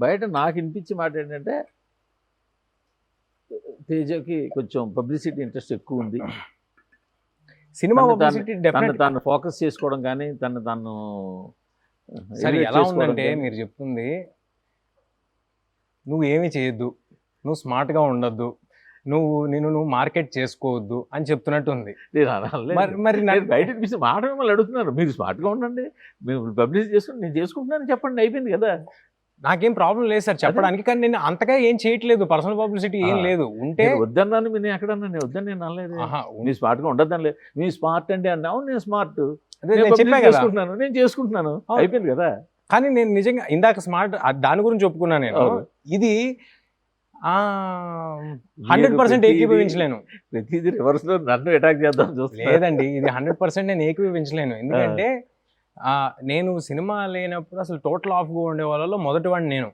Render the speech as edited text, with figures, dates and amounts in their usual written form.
బయట నాకు వినిపించే మాట ఏంటంటే తేజకి కొంచెం పబ్లిసిటీ ఇంట్రెస్ట్ ఎక్కువ ఉంది. సినిమా తను పబ్లిసిటీ తను డెఫినెట్. తాను ఫోకస్ చేసుకోవడం కానీ తను సరే elevate ఎలా చేసుకోవడం ఉందంటే కానీ. మీరు చెప్తుంది, నువ్వు ఏమి చేయొద్దు, నువ్వు స్మార్ట్గా ఉండొద్దు, నువ్వు మార్కెట్ చేసుకోవద్దు అని చెప్తున్నట్టు ఉంది. నేను అనలేదు. మరి నేను బయట వినిపిస్తే మాట మిమ్మల్ని అడుగుతున్నారు, మీరు స్మార్ట్గా ఉండండి, మీరు పబ్లిసిటీ చేసుకుని నేను చేసుకుంటున్నాను చెప్పండి, అయిపోయింది కదా. నాకేం ప్రాబ్లం లేదు సార్ చెప్పడానికి, కానీ నేను అంతగా ఏం చేయట్లేదు, పర్సనల్ పబ్లిసిటీ ఏం లేదు. ఉంటే నేను వద్దన్నాను, మీరు ఎక్కడన్నా నేను వద్దని నేను అనలేదు. ఆహా, మీరు స్మార్ట్గా ఉండద్దని లేదు, మీ స్మార్ట్ అంటే అన్నావు, నేను స్మార్ట్ అదే నేను చెప్పా కదా. నేను చేసుకుంటున్నాను అవును. అయిపోయింది కదా. కానీ నేను నిజంగా ఇందాక స్మార్ట్ దాని గురించి ఒప్పుకున్నాను నేను. అవును. ఇది 100% ప్రతిదీ- ఏకీభవించలేను. ప్రతిదీ రివర్స్ లో నన్ను అటాక్ చేద్దాం చూస్తున్నా. లేదండి, ఇది 100% నేను ఏకీభవించలేను. ఎందుకంటే నేను సినిమా లేనప్పుడు అసలు టోటల్ ఆఫ్గా ఉండే వాళ్ళలో మొదటి వాడిని నేను.